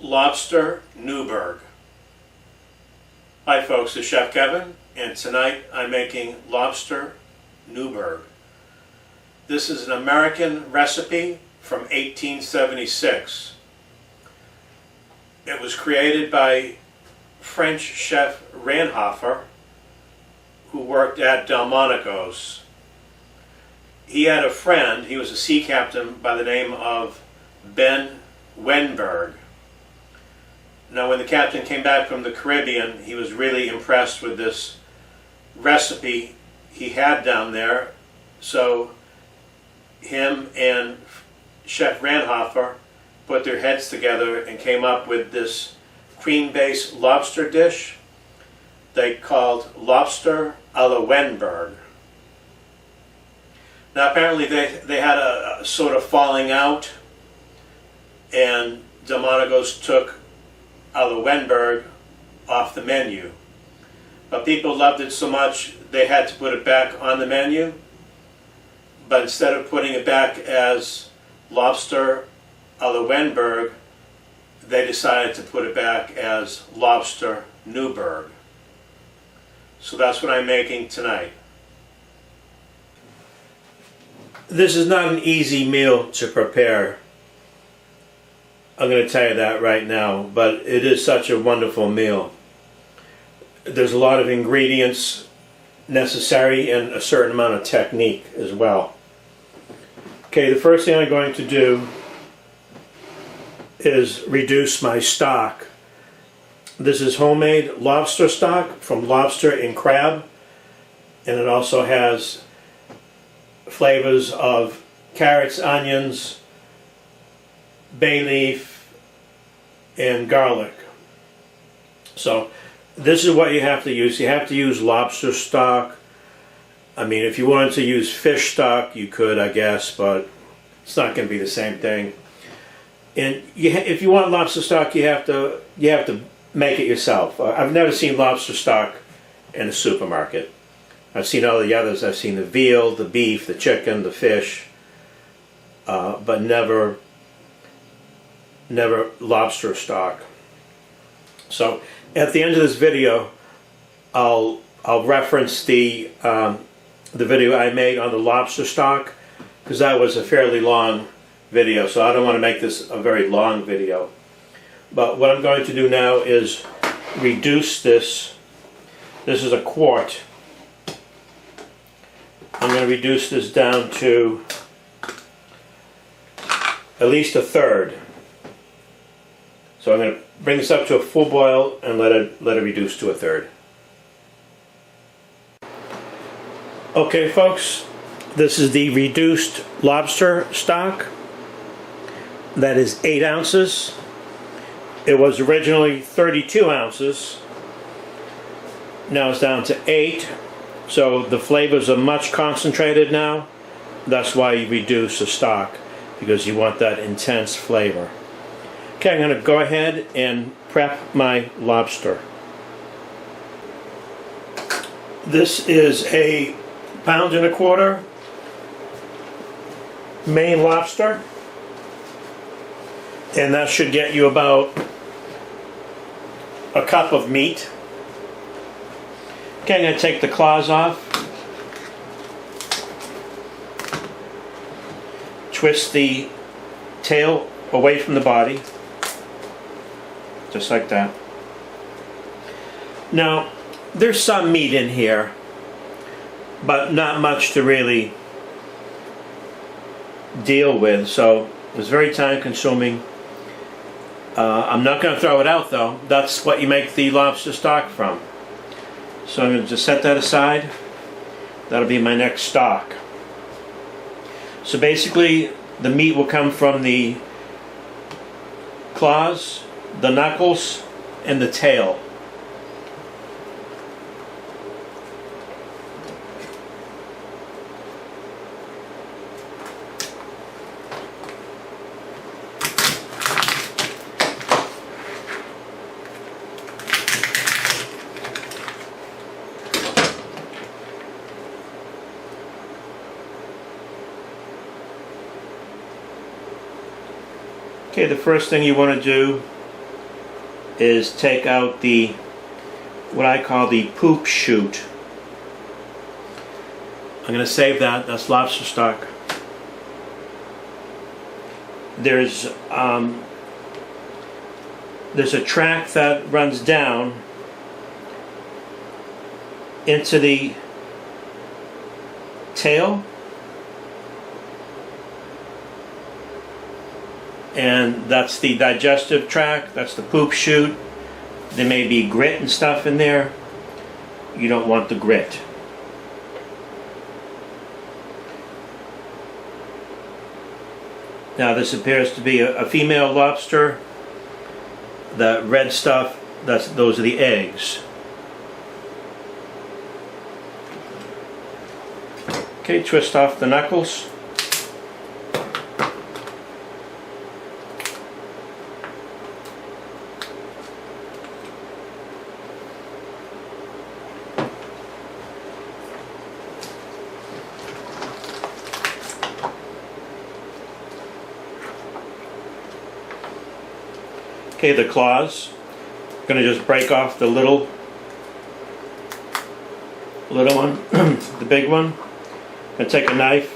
Lobster Newberg. Hi folks, it's Chef Kevin, and tonight I'm making Lobster Newberg. This is an American recipe from 1876. It was created by French Chef Ranhofer, who worked at Delmonicos. He had a friend, he was a sea captain by the name of Ben Wenberg. Now when the captain came back from the Caribbean, he was really impressed with this recipe he had down there. So him and Chef Ranhofer put their heads together and came up with this cream-based lobster dish they called Lobster a la Wenberg. Now apparently they had a sort of falling out, and Delmonicos took a la Wenberg off the menu. But people loved it so much they had to put it back on the menu. But instead of putting it back as Lobster a la Wenberg, they decided to put it back as Lobster Newberg. So that's what I'm making tonight. This is not an easy meal to prepare. I'm going to tell you that right now, but it is such a wonderful meal. There's a lot of ingredients necessary and a certain amount of technique as well. Okay, the first thing I'm going to do is reduce my stock. This is homemade lobster stock from lobster and crab, and it also has flavors of carrots, onions, bay leaf, and garlic. So this is what you have to use. You have to use lobster stock. I mean, if you wanted to use fish stock, you could, I guess, but it's not going to be the same thing. And if you want lobster stock, you have to make it yourself. I've never seen lobster stock in a supermarket. I've seen all the others. I've seen the veal, the beef, the chicken, the fish, but never lobster stock. So at the end of this video, I'll reference the video I made on the lobster stock, because that was a fairly long video, so I don't want to make this a very long video. But what I'm going to do now is reduce this. This is a quart. I'm going to reduce this down to at least a third. So I'm going to bring this up to a full boil and let it reduce to a third. Okay folks, this is the reduced lobster stock. That is 8 ounces. It was originally 32 ounces. Now it's down to 8. So the flavors are much concentrated now. That's why you reduce the stock, because you want that intense flavor. Okay, I'm going to go ahead and prep my lobster. This is a 1.25 pound Maine lobster, and that should get you about a cup of meat. Okay, I'm going to take the claws off, twist the tail away from the body, just like that. Now, there's some meat in here, but not much to really deal with, so it's very time consuming. I'm not going to throw it out though. That's what you make the lobster stock from. So I'm going to just set that aside. That'll be my next stock. So basically the meat will come from the claws, the knuckles, and the tail. Okay, the first thing you want to do is take out the, what I call the poop chute. I'm going to save that. That's lobster stock. There's a track that runs down into the tail, and that's the digestive tract. That's the poop chute. There may be grit and stuff in there. You don't want the grit. Now this appears to be a female lobster. The red stuff, those are the eggs. Okay, twist off the knuckles. Okay, the claws. I'm going to just break off the little one, the big one, and take a knife,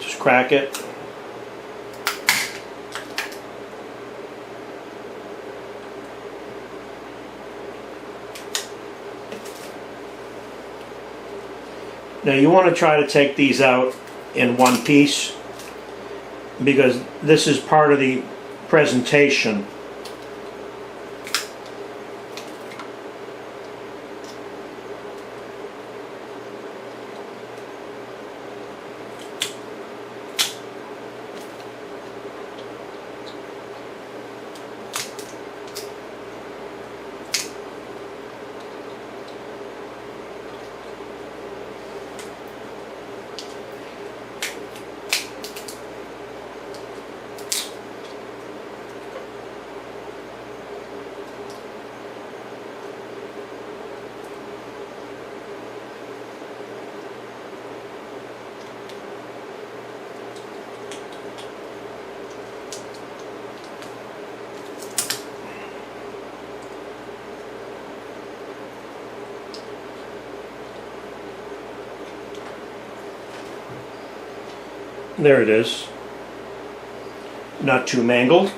just crack it. Now you want to try to take these out in one piece, because this is part of the presentation. There it is. Not too mangled.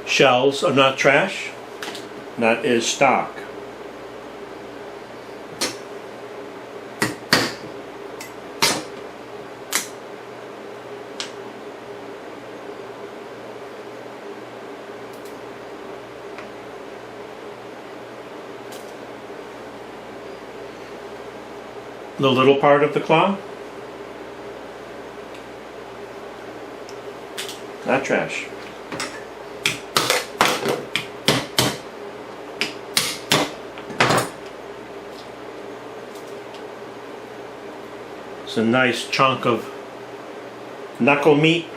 Shells are not trash. That is stock. The little part of the claw, not trash. It's a nice chunk of knuckle meat.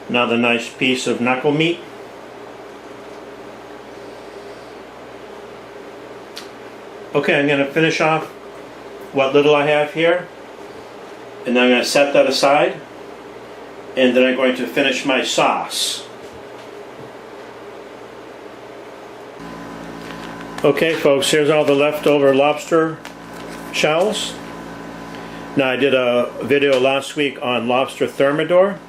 Another nice piece of knuckle meat. Okay, I'm going to finish off what little I have here, and then I'm going to set that aside, and then I'm going to finish my sauce. Okay folks, here's all the leftover lobster shells. Now I did a video last week on lobster thermidor,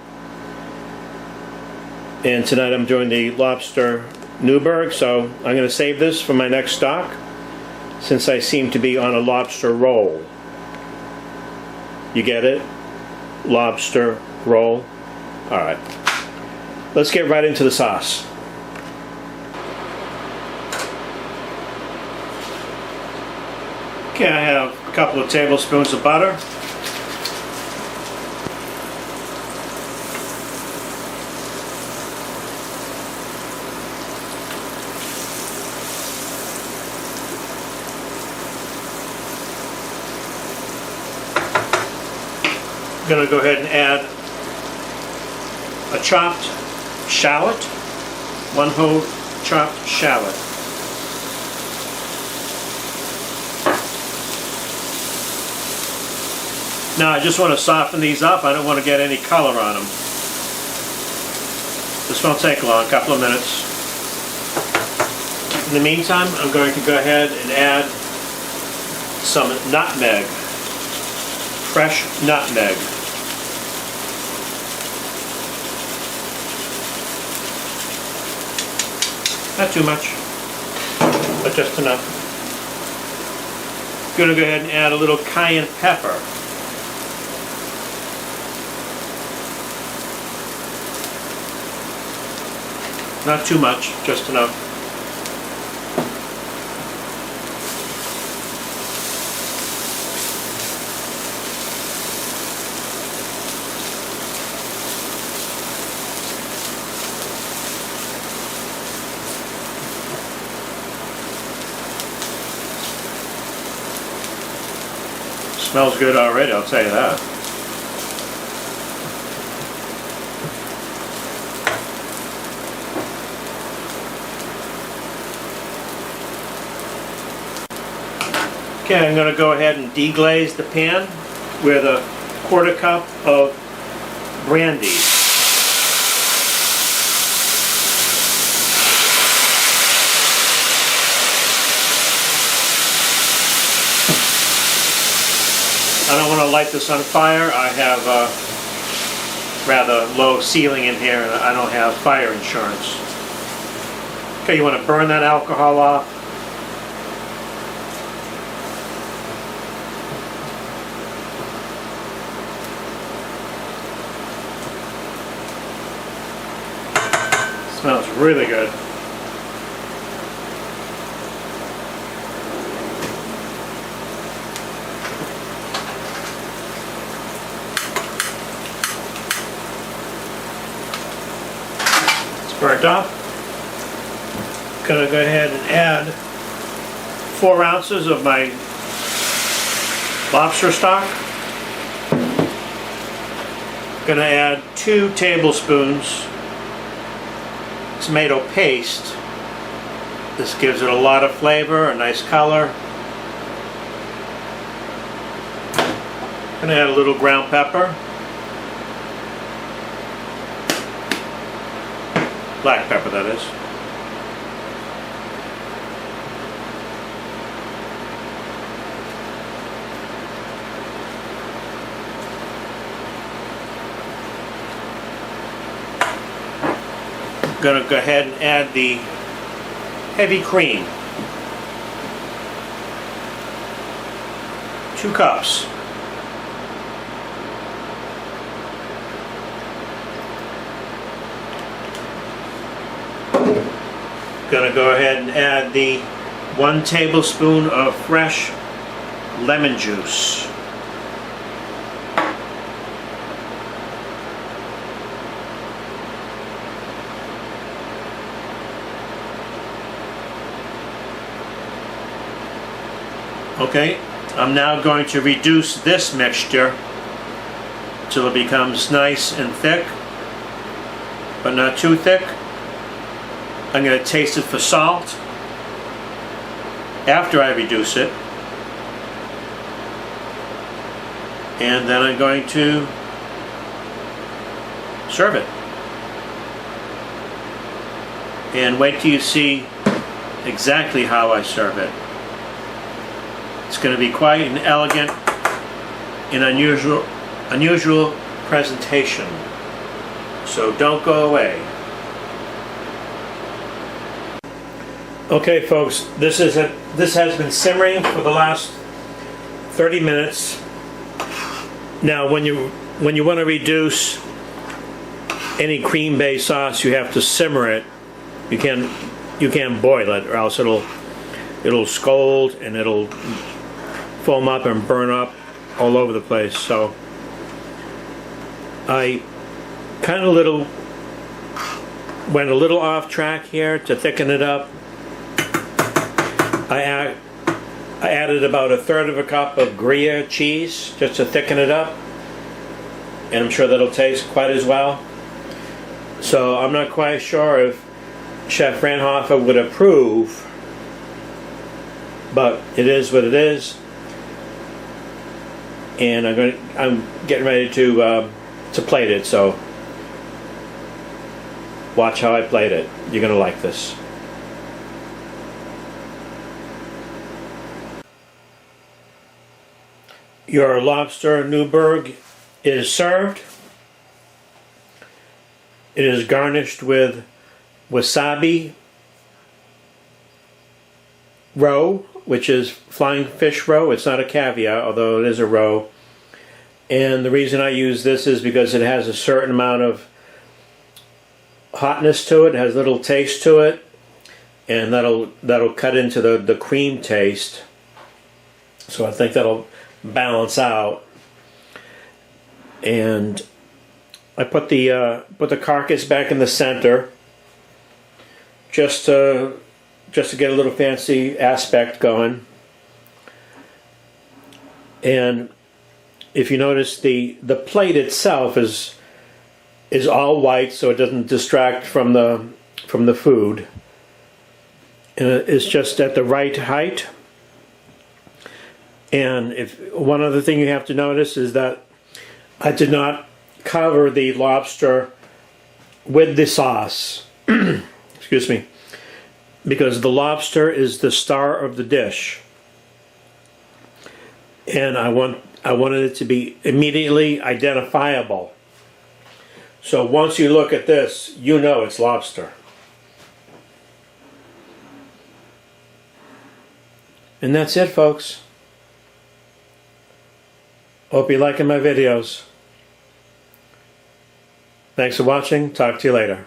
and tonight I'm doing the Lobster Newberg, so I'm going to save this for my next stock, since I seem to be on a lobster roll. You get it? Lobster roll. Alright. Let's get right into the sauce. Okay, I have a couple of tablespoons of butter. I'm going to go ahead and add a chopped shallot, 1 whole chopped shallot. Now I just want to soften these up. I don't want to get any color on them. This won't take long, a couple of minutes. In the meantime, I'm going to go ahead and add some nutmeg, fresh nutmeg. Not too much, but just enough. I'm going to go ahead and add a little cayenne pepper. Not too much, just enough. Smells good already, I'll tell you that. Okay, I'm going to go ahead and deglaze the pan with a 1/4 cup of brandy. I don't want to light this on fire. I have a rather low ceiling in here and I don't have fire insurance. Okay, you want to burn that alcohol off. Smells really good. It's burnt off. Gonna go ahead and add 4 ounces of my lobster stock. Gonna add 2 tablespoons tomato paste. This gives it a lot of flavor, a nice color. Gonna add a little ground pepper. Black pepper, that is. Gonna go ahead and add the heavy cream. 2 cups. Gonna go ahead and add the 1 tablespoon of fresh lemon juice. Okay, I'm now going to reduce this mixture till it becomes nice and thick, but not too thick. I'm going to taste it for salt after I reduce it, and then I'm going to serve it. And wait till you see exactly how I serve it. It's going to be quite an elegant and unusual presentation. So don't go away. Okay, folks, this has been simmering for the last 30 minutes. Now, when you want to reduce any cream-based sauce, you have to simmer it. You can't boil it, or else it'll scald and it'll foam up and burn up all over the place. So I kind of went a little off track here to thicken it up. I added about 1/3 cup of Gruyere cheese just to thicken it up, and I'm sure that'll taste quite as well. So I'm not quite sure if Chef Ranhofer would approve, but it is what it is. And I'm getting ready to plate it, so watch how I plate it. You're gonna like this. Your Lobster Newberg is served. It is garnished with wasabi roe, which is flying fish roe. It's not a caviar, although it is a roe. And the reason I use this is because it has a certain amount of hotness to it, has a little taste to it, and that'll cut into the cream taste. So I think that'll balance out. And I put the carcass back in the center just to get a little fancy aspect going. And if you notice, the plate itself is all white, so it doesn't distract from the food, and it's just at the right height. And one other thing you have to notice is that I did not cover the lobster with the sauce. Excuse me, because the lobster is the star of the dish, and I wanted it to be immediately identifiable. So once you look at this, you know it's lobster. And that's it, folks. Hope you're liking my videos. Thanks for watching. Talk to you later.